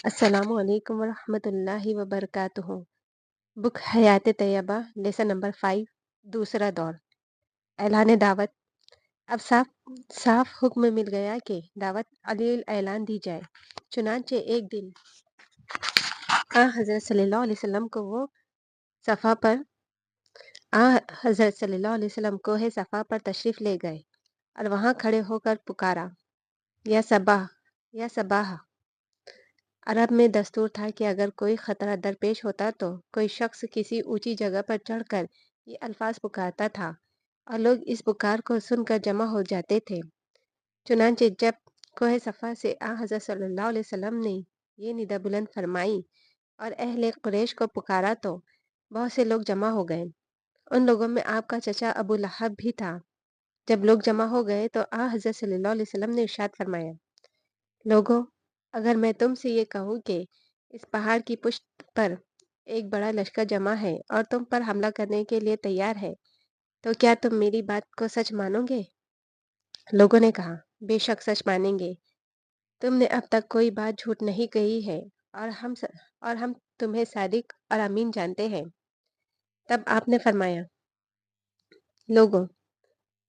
السلام علیکم ورحمۃ اللہ وبرکاتہ۔ بک حیات طیبہ، لیسن نمبر 5، دوسرا دور، اعلان دعوت۔ اب صاف صاف حکم مل گیا کہ دعوت علی اعلان دی جائے۔ چنانچہ ایک دن حضرت صلی اللہ علیہ وسلم کو وہ صفا پر حضرت صلی اللہ علیہ وسلم کوہ صفا پر تشریف لے گئے اور وہاں کھڑے ہو کر پکارا، یا صباح، یا صباح۔ عرب میں دستور تھا کہ اگر کوئی خطرہ درپیش ہوتا تو کوئی شخص کسی اونچی جگہ پر چڑھ کر یہ الفاظ پکارتا تھا اور لوگ اس پکار کو سن کر جمع ہو جاتے تھے۔ چنانچہ جب کوہ صفا سے حضرت صلی اللہ علیہ وسلم نے یہ ندا بلند فرمائی اور اہل قریش کو پکارا تو بہت سے لوگ جمع ہو گئے۔ ان لوگوں میں آپ کا چچا ابو لہب بھی تھا۔ جب لوگ جمع ہو گئے تو حضرت صلی اللہ علیہ وسلم نے ارشاد فرمایا، لوگوں، اگر میں تم سے یہ کہوں کہ اس پہاڑ کی پشت پر ایک بڑا لشکر جمع ہے اور تم پر حملہ کرنے کے لیے تیار ہے تو کیا تم میری بات کو سچ مانو گے؟ لوگوں نے کہا، بے شک سچ مانیں گے، تم نے اب تک کوئی بات جھوٹ نہیں کہی ہے اور ہم تمہیں صادق اور امین جانتے ہیں۔ تب آپ نے فرمایا، لوگوں،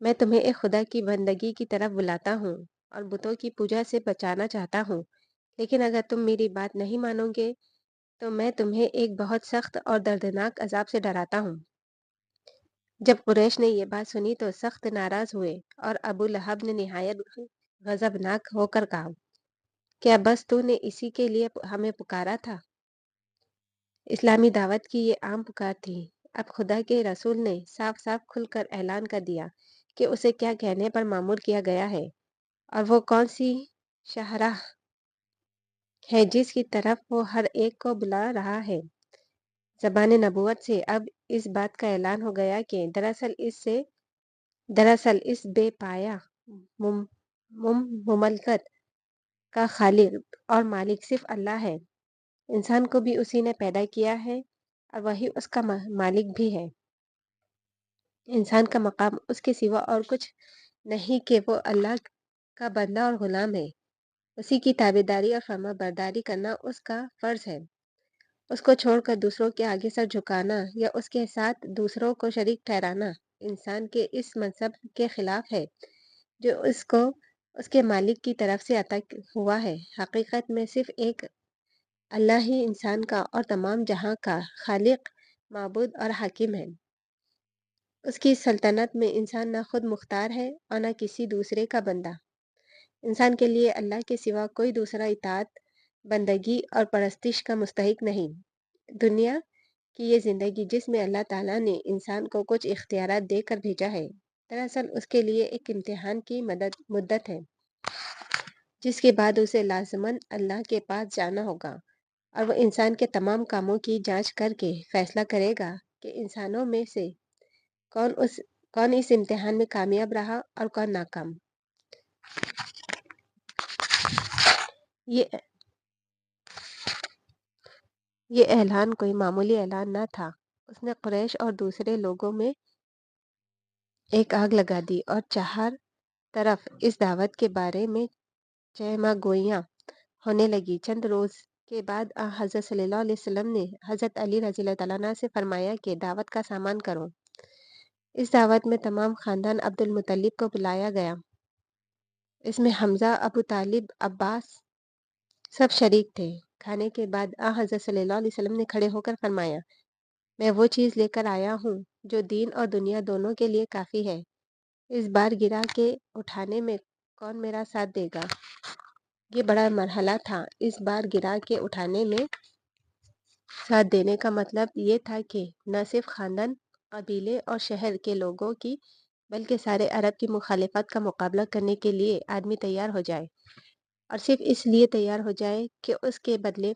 میں تمہیں ایک خدا کی بندگی کی طرف بلاتا ہوں اور بتوں کی پوجا سے بچانا چاہتا ہوں، لیکن اگر تم میری بات نہیں مانو گے تو میں تمہیں ایک بہت سخت اور دردناک عذاب سے ڈراتا ہوں۔ جب قریش نے یہ بات سنی تو سخت ناراض ہوئے اور ابو لہب نے نہایت غضبناک ہو کر کہا، کیا بس تو نے اسی کے لیے ہمیں پکارا تھا؟ اسلامی دعوت کی یہ عام پکار تھی۔ اب خدا کے رسول نے صاف صاف کھل کر اعلان کر دیا کہ اسے کیا کہنے پر مامور کیا گیا ہے اور وہ کون سی شاہراہ ہے جس کی طرف وہ ہر ایک کو بلا رہا ہے۔ زبان نبوت سے اب اس بات کا اعلان ہو گیا کہ دراصل اس بے پایا مملکت کا خالق اور مالک صرف اللہ ہے۔ انسان کو بھی اسی نے پیدا کیا ہے اور وہی اس کا مالک بھی ہے۔ انسان کا مقام اس کے سوا اور کچھ نہیں کہ وہ اللہ کا بندہ اور غلام ہے۔ اسی کی تابعداری اور فرما برداری کرنا اس کا فرض ہے۔ اس کو چھوڑ کر دوسروں کے آگے سر جھکانا یا اس کے ساتھ دوسروں کو شریک ٹھہرانا انسان کے اس منصب کے خلاف ہے جو اس کو اس کے مالک کی طرف سے عطا ہوا ہے۔ حقیقت میں صرف ایک اللہ ہی انسان کا اور تمام جہاں کا خالق، معبود اور حاکم ہے۔ اس کی سلطنت میں انسان نہ خود مختار ہے اور نہ کسی دوسرے کا بندہ۔ انسان کے لیے اللہ کے سوا کوئی دوسرا اطاعت، بندگی اور پرستش کا مستحق نہیں۔ دنیا کی یہ زندگی جس میں اللہ تعالیٰ نے انسان کو کچھ اختیارات دے کر بھیجا ہے، دراصل اس کے لیے ایک امتحان کی مدت ہے، جس کے بعد اسے لازماً اللہ کے پاس جانا ہوگا اور وہ انسان کے تمام کاموں کی جانچ کر کے فیصلہ کرے گا کہ انسانوں میں سے کون اس امتحان میں کامیاب رہا اور کون ناکام۔ یہ اعلان کوئی معمولی اعلان نہ تھا۔ اس نے قریش اور دوسرے لوگوں میں ایک آگ لگا دی اور چہار طرف اس دعوت کے بارے میں چہمہ گوئیاں ہونے لگی۔ چند روز کے بعد حضرت صلی اللہ علیہ وسلم نے حضرت علی رضی اللہ تعالیٰ عنہ سے فرمایا کہ دعوت کا سامان کرو۔ اس دعوت میں تمام خاندان عبد المطلب کو بلایا گیا۔ اس میں حمزہ، ابو طالب، عباس سب شریک تھے۔ کھانے کے بعد حضرت صلی اللہ علیہ وسلم نے کھڑے ہو کر فرمایا، میں وہ چیز لے کر آیا ہوں جو دین اور دنیا دونوں کے لیے کافی ہے۔ اس بار گرا کے اٹھانے میں کون میرا ساتھ دے گا؟ یہ بڑا مرحلہ تھا۔ اس بار گرا کے اٹھانے میں ساتھ دینے کا مطلب یہ تھا کہ نہ صرف خاندان، قبیلے اور شہر کے لوگوں کی بلکہ سارے عرب کی مخالفت کا مقابلہ کرنے کے لیے آدمی تیار ہو جائے، اور صرف اس لیے تیار ہو جائے کہ اس کے بدلے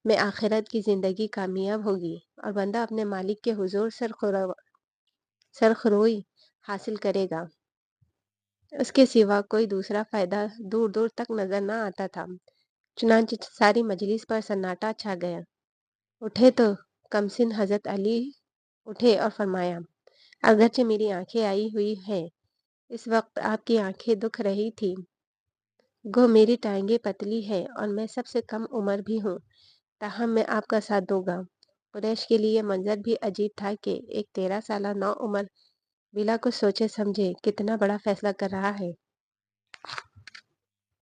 میں آخرت کی زندگی کامیاب ہوگی اور بندہ اپنے مالک کے حضور سرخروئی حاصل کرے گا۔ اس کے سوا کوئی دوسرا فائدہ دور دور تک نظر نہ آتا تھا۔ چنانچہ ساری مجلس پر سناٹا چھا گیا۔ اٹھے تو کمسن حضرت علی اٹھے اور فرمایا، اگرچہ میری آنکھیں آئی ہوئی ہیں، اس وقت آپ کی آنکھیں دکھ رہی تھی، گو میری ٹانگیں پتلی ہیں اور میں سب سے کم عمر بھی ہوں، تاہم میں آپ کا ساتھ دوں گا۔ قریش کے لیے یہ منظر بھی عجیب تھا کہ ایک 13 سالہ نو عمر بلا کچھ سوچے سمجھے کتنا بڑا فیصلہ کر رہا ہے۔